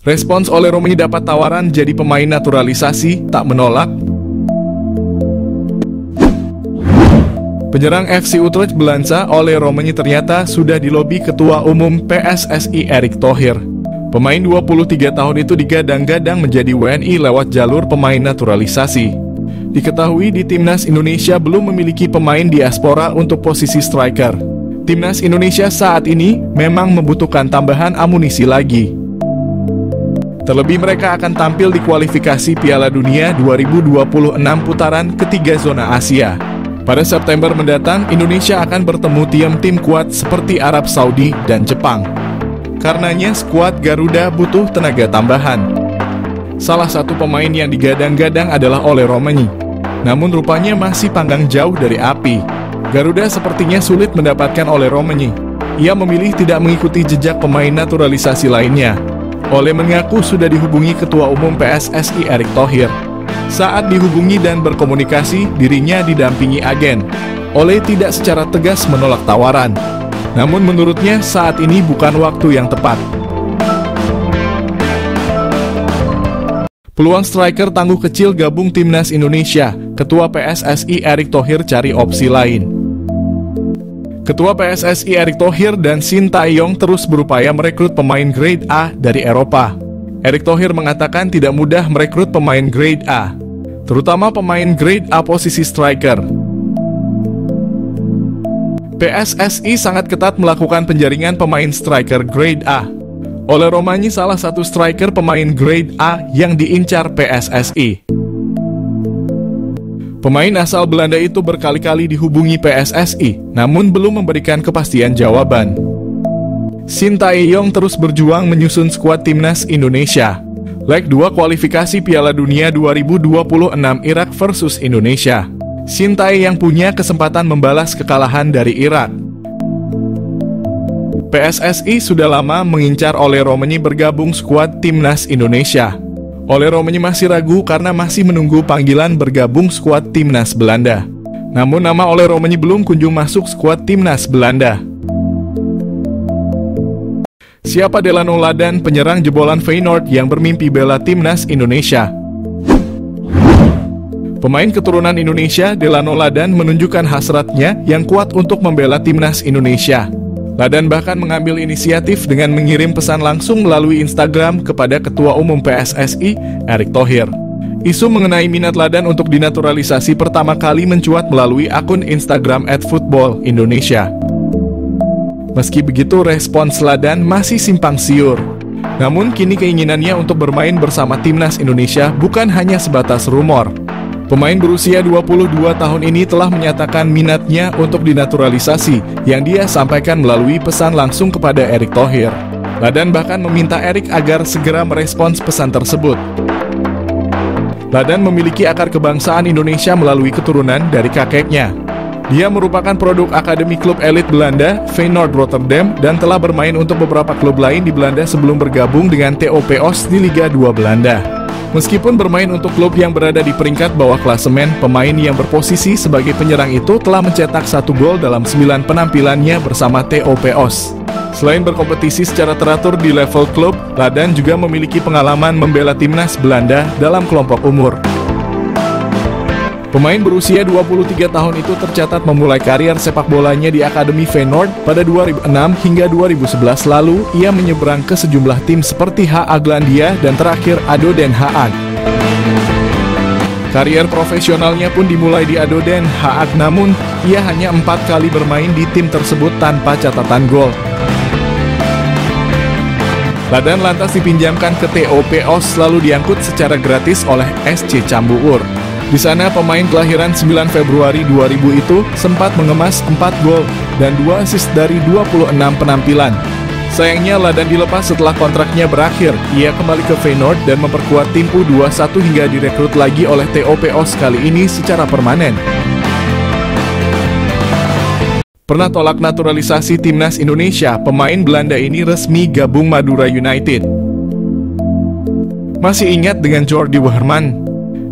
Respons Ole Romagnoli dapat tawaran jadi pemain naturalisasi, tak menolak. Penyerang FC Utrecht Belanda, Ole Romagnoli ternyata sudah dilobi Ketua Umum PSSI Erick Thohir. Pemain 23 tahun itu digadang-gadang menjadi WNI lewat jalur pemain naturalisasi. Diketahui di Timnas Indonesia belum memiliki pemain diaspora untuk posisi striker. Timnas Indonesia saat ini memang membutuhkan tambahan amunisi lagi. Terlebih mereka akan tampil di kualifikasi Piala Dunia 2026 putaran ketiga zona Asia. Pada September mendatang, Indonesia akan bertemu tim-tim kuat seperti Arab Saudi dan Jepang. Karenanya skuad Garuda butuh tenaga tambahan. Salah satu pemain yang digadang-gadang adalah Ole Romagnoli. Namun rupanya masih panggang jauh dari api. Garuda sepertinya sulit mendapatkan Ole Romagnoli. Ia memilih tidak mengikuti jejak pemain naturalisasi lainnya. Ole mengaku sudah dihubungi Ketua Umum PSSI Erick Thohir. Saat dihubungi dan berkomunikasi, dirinya didampingi agen. Ole tidak secara tegas menolak tawaran. Namun menurutnya saat ini bukan waktu yang tepat. Peluang striker tangguh kecil gabung Timnas Indonesia, Ketua PSSI Erick Thohir cari opsi lain. Ketua PSSI Erick Thohir dan Shin Tae-yong terus berupaya merekrut pemain grade A dari Eropa. Erick Thohir mengatakan tidak mudah merekrut pemain grade A, terutama pemain grade A posisi striker. PSSI sangat ketat melakukan penjaringan pemain striker grade A. Ole Romagnoli salah satu striker pemain grade A yang diincar PSSI. Pemain asal Belanda itu berkali-kali dihubungi PSSI, namun belum memberikan kepastian jawaban. Shin Tae-yong terus berjuang menyusun skuad Timnas Indonesia. Leg 2 kualifikasi Piala Dunia 2026 Irak versus Indonesia. Shin Tae-yong punya kesempatan membalas kekalahan dari Irak. PSSI sudah lama mengincar Ole Romagnoli bergabung skuad Timnas Indonesia. Ole Romagnoli masih ragu karena masih menunggu panggilan bergabung skuad Timnas Belanda. Namun nama Ole Romagnoli belum kunjung masuk skuad Timnas Belanda. Siapa Delano Ladan, penyerang jebolan Feyenoord yang bermimpi bela Timnas Indonesia? Pemain keturunan Indonesia, Delano Ladan menunjukkan hasratnya yang kuat untuk membela Timnas Indonesia. Ladan bahkan mengambil inisiatif dengan mengirim pesan langsung melalui Instagram kepada Ketua Umum PSSI, Erick Thohir. Isu mengenai minat Ladan untuk dinaturalisasi pertama kali mencuat melalui akun Instagram @footballindonesia. Meski begitu, respons Ladan masih simpang siur. Namun kini keinginannya untuk bermain bersama Timnas Indonesia bukan hanya sebatas rumor. Pemain berusia 22 tahun ini telah menyatakan minatnya untuk dinaturalisasi yang dia sampaikan melalui pesan langsung kepada Erick Thohir. Ladan bahkan meminta Erick agar segera merespons pesan tersebut. Ladan memiliki akar kebangsaan Indonesia melalui keturunan dari kakeknya. Dia merupakan produk akademi klub elit Belanda, Feyenoord Rotterdam, dan telah bermain untuk beberapa klub lain di Belanda sebelum bergabung dengan TOP Os di Liga 2 Belanda. Meskipun bermain untuk klub yang berada di peringkat bawah klasemen, pemain yang berposisi sebagai penyerang itu telah mencetak 1 gol dalam 9 penampilannya bersama TOP Os. Selain berkompetisi secara teratur di level klub, Ladan juga memiliki pengalaman membela Timnas Belanda dalam kelompok umur. Pemain berusia 23 tahun itu tercatat memulai karier sepak bolanya di Akademi Feyenoord pada 2006 hingga 2011 lalu. Ia menyeberang ke sejumlah tim seperti HA Glandia dan terakhir ADO Den Haag. Karier profesionalnya pun dimulai di ADO Den Haag, namun ia hanya 4 kali bermain di tim tersebut tanpa catatan gol. Ladan lantas dipinjamkan ke TOP Os lalu diangkut secara gratis oleh SC Cambuur. Di sana pemain kelahiran 9 Februari 2000 itu sempat mengemas 4 gol dan 2 assist dari 26 penampilan. Sayangnya Ladan dilepas setelah kontraknya berakhir. Ia kembali ke Feyenoord dan memperkuat tim U21 hingga direkrut lagi oleh TOP Os kali ini secara permanen. Pernah tolak naturalisasi Timnas Indonesia, pemain Belanda ini resmi gabung Madura United. Masih ingat dengan Jordi Weerman?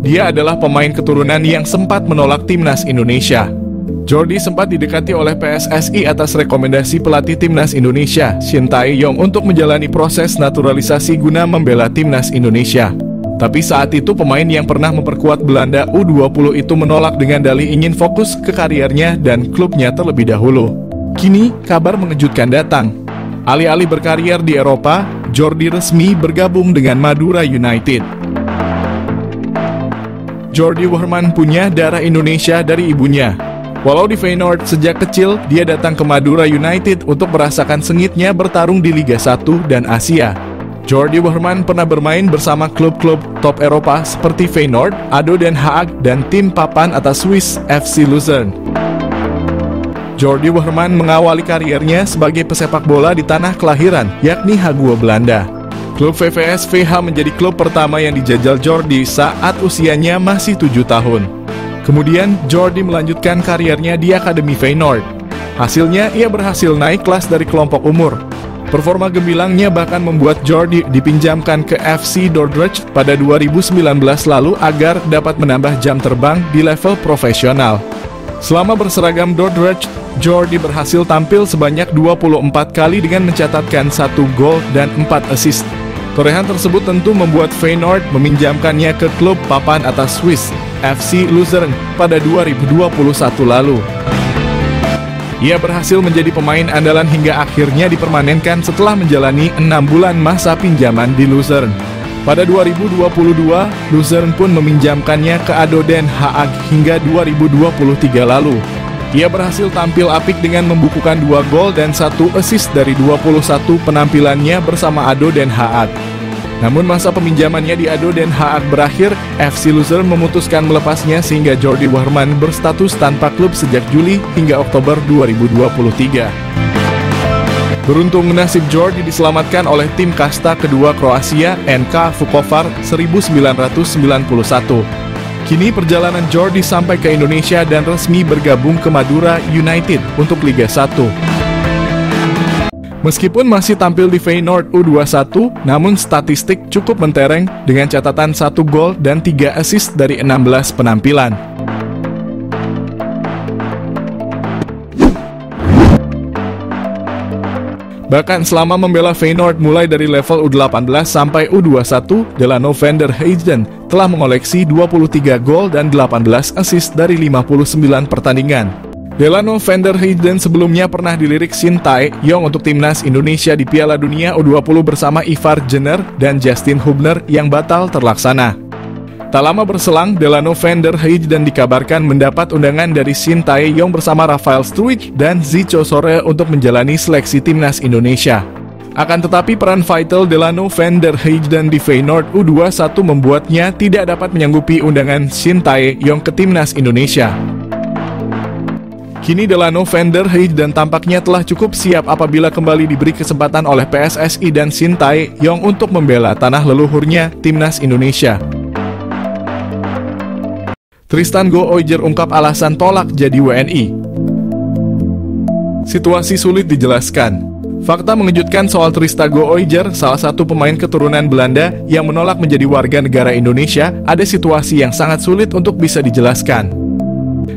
Dia adalah pemain keturunan yang sempat menolak Timnas Indonesia. Jordi sempat didekati oleh PSSI atas rekomendasi pelatih timnas Indonesia, Shin Tae-yong, untuk menjalani proses naturalisasi guna membela timnas Indonesia. Tapi saat itu pemain yang pernah memperkuat Belanda U20 itu menolak dengan dalih ingin fokus ke kariernya dan klubnya terlebih dahulu. Kini, kabar mengejutkan datang. Alih-alih berkarier di Eropa, Jordi resmi bergabung dengan Madura United. Jordi Wehrman punya darah Indonesia dari ibunya. Walau di Feyenoord sejak kecil, dia datang ke Madura United untuk merasakan sengitnya bertarung di Liga 1 dan Asia. Jordi Wehrman pernah bermain bersama klub-klub top Eropa seperti Feyenoord, ADO Den Haag, dan tim papan atas Swiss FC Luzern. Jordi Wehrman mengawali kariernya sebagai pesepak bola di tanah kelahiran, yakni Hague, Belanda. Klub VVS VH menjadi klub pertama yang dijajal Jordi saat usianya masih 7 tahun. Kemudian, Jordi melanjutkan kariernya di Akademi Feyenoord. Hasilnya, ia berhasil naik kelas dari kelompok umur. Performa gembilangnya bahkan membuat Jordi dipinjamkan ke FC Dordrecht pada 2019 lalu agar dapat menambah jam terbang di level profesional. Selama berseragam Dordrecht, Jordi berhasil tampil sebanyak 24 kali dengan mencatatkan 1 gol dan 4 assist. Torehan tersebut tentu membuat Feyenoord meminjamkannya ke klub papan atas Swiss, FC Luzern, pada 2021 lalu. Ia berhasil menjadi pemain andalan hingga akhirnya dipermanenkan setelah menjalani 6 bulan masa pinjaman di Luzern. Pada 2022, Luzern pun meminjamkannya ke ADO Den Haag hingga 2023 lalu. Ia berhasil tampil apik dengan membukukan 2 gol dan 1 assist dari 21 penampilannya bersama ADO Den Haag. Namun masa peminjamannya di ADO Den Haag berakhir, FC Luzern memutuskan melepasnya sehingga Jordi Wehrman berstatus tanpa klub sejak Juli hingga Oktober 2023. Beruntung nasib Jordi diselamatkan oleh tim kasta kedua Kroasia, NK Vukovar 1991. Kini perjalanan Jordi sampai ke Indonesia dan resmi bergabung ke Madura United untuk Liga 1. Meskipun masih tampil di Feyenoord U21, namun statistik cukup mentereng dengan catatan 1 gol dan 3 assist dari 16 penampilan. Bahkan selama membela Feyenoord mulai dari level U18 sampai U21, Delano van der Heijden telah mengoleksi 23 gol dan 18 assist dari 59 pertandingan. Delano van der Heijden sebelumnya pernah dilirik Shin Tae-yong untuk timnas Indonesia di Piala Dunia U20 bersama Ivar Jenner dan Justin Hubner yang batal terlaksana. Tak lama berselang, Delano van der Heijden dikabarkan mendapat undangan dari Shin Tae-yong bersama Rafael Struijk dan Zico Sore untuk menjalani seleksi timnas Indonesia. Akan tetapi peran vital Delano van der Heijden di Feyenoord U21 membuatnya tidak dapat menyanggupi undangan Shin Tae-yong ke timnas Indonesia. Kini Delano van der Heijden tampaknya telah cukup siap apabila kembali diberi kesempatan oleh PSSI dan Shin Tae-yong untuk membela tanah leluhurnya, timnas Indonesia. Tristan Go-Oijer ungkap alasan tolak jadi WNI. Situasi sulit dijelaskan. Fakta mengejutkan soal Tristan Go-Oijer, salah satu pemain keturunan Belanda yang menolak menjadi warga negara Indonesia, ada situasi yang sangat sulit untuk bisa dijelaskan.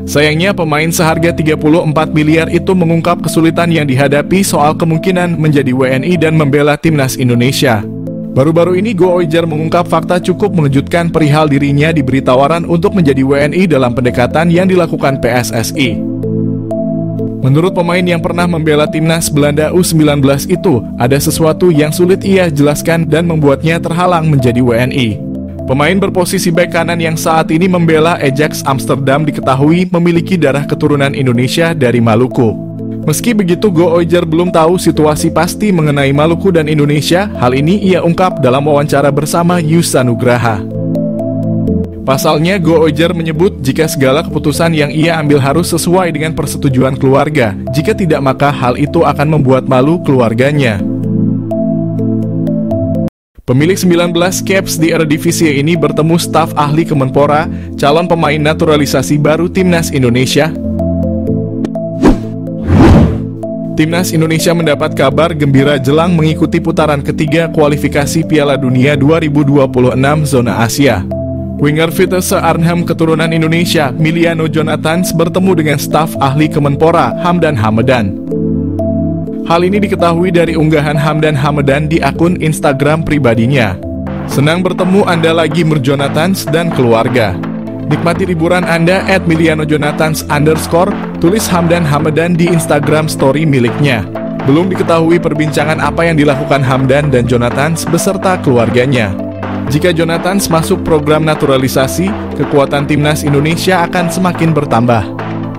Sayangnya pemain seharga 34 miliar itu mengungkap kesulitan yang dihadapi soal kemungkinan menjadi WNI dan membela timnas Indonesia. Baru-baru ini Go-Oijer mengungkap fakta cukup mengejutkan perihal dirinya diberi tawaran untuk menjadi WNI dalam pendekatan yang dilakukan PSSI. Menurut pemain yang pernah membela timnas Belanda U19 itu, ada sesuatu yang sulit ia jelaskan dan membuatnya terhalang menjadi WNI. Pemain berposisi bek kanan yang saat ini membela Ajax Amsterdam diketahui memiliki darah keturunan Indonesia dari Maluku. Meski begitu, Go-Oijer belum tahu situasi pasti mengenai Maluku dan Indonesia. Hal ini ia ungkap dalam wawancara bersama Yusa Nugraha. Pasalnya, Go-Oijer menyebut jika segala keputusan yang ia ambil harus sesuai dengan persetujuan keluarga. Jika tidak, maka hal itu akan membuat malu keluarganya. Pemilik 19 caps di Eredivisie ini bertemu staf ahli Kemenpora, calon pemain naturalisasi baru timnas Indonesia. Timnas Indonesia mendapat kabar gembira jelang mengikuti putaran ketiga kualifikasi Piala Dunia 2026 zona Asia. Winger Vitesse Arnhem keturunan Indonesia, Miliano Jonathans bertemu dengan staf ahli Kemenpora, Hamdan Hamedan. Hal ini diketahui dari unggahan Hamdan Hamedan di akun Instagram pribadinya. Senang bertemu Anda lagi Jonathans dan keluarga. Nikmati liburan Anda @milianojonathans_, tulis Hamdan Hamedan di Instagram story miliknya. Belum diketahui perbincangan apa yang dilakukan Hamdan dan Jonathans beserta keluarganya. Jika Jonathans masuk program naturalisasi, kekuatan timnas Indonesia akan semakin bertambah.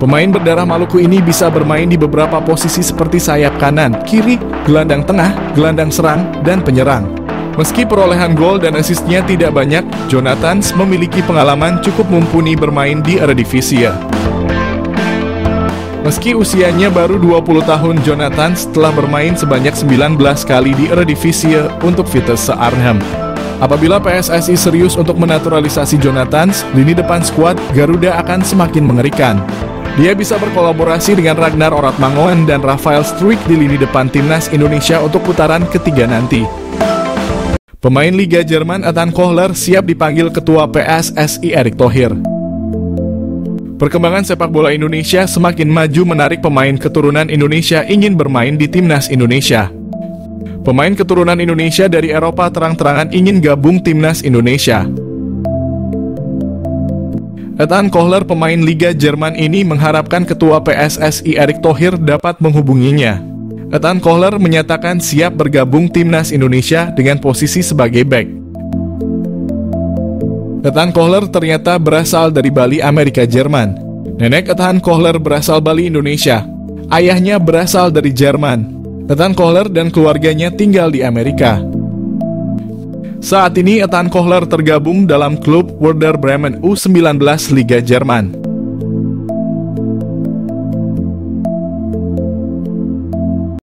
Pemain berdarah Maluku ini bisa bermain di beberapa posisi seperti sayap kanan, kiri, gelandang tengah, gelandang serang, dan penyerang. Meski perolehan gol dan asisnya tidak banyak, Jonathans memiliki pengalaman cukup mumpuni bermain di Eredivisie. Meski usianya baru 20 tahun, Jonathans telah bermain sebanyak 19 kali di Eredivisie untuk Vitesse Arnhem. Apabila PSSI serius untuk menaturalisasi Jonathans, lini depan skuad Garuda akan semakin mengerikan. Dia bisa berkolaborasi dengan Ragnar Oratmangoen dan Rafael Struijk di lini depan timnas Indonesia untuk putaran ketiga nanti. Pemain Liga Jerman Ethan Kohler siap dipanggil Ketua PSSI Erick Thohir. Perkembangan sepak bola Indonesia semakin maju menarik pemain keturunan Indonesia ingin bermain di timnas Indonesia. Pemain keturunan Indonesia dari Eropa terang-terangan ingin gabung timnas Indonesia. Ethan Kohler, pemain Liga Jerman ini mengharapkan Ketua PSSI Erick Thohir dapat menghubunginya. Ethan Kohler menyatakan siap bergabung timnas Indonesia dengan posisi sebagai bek. Ethan Kohler ternyata berasal dari Bali, Amerika Jerman. Nenek Ethan Kohler berasal Bali, Indonesia. Ayahnya berasal dari Jerman. Ethan Kohler dan keluarganya tinggal di Amerika. Saat ini Ethan Kohler tergabung dalam klub Werder Bremen U19 Liga Jerman.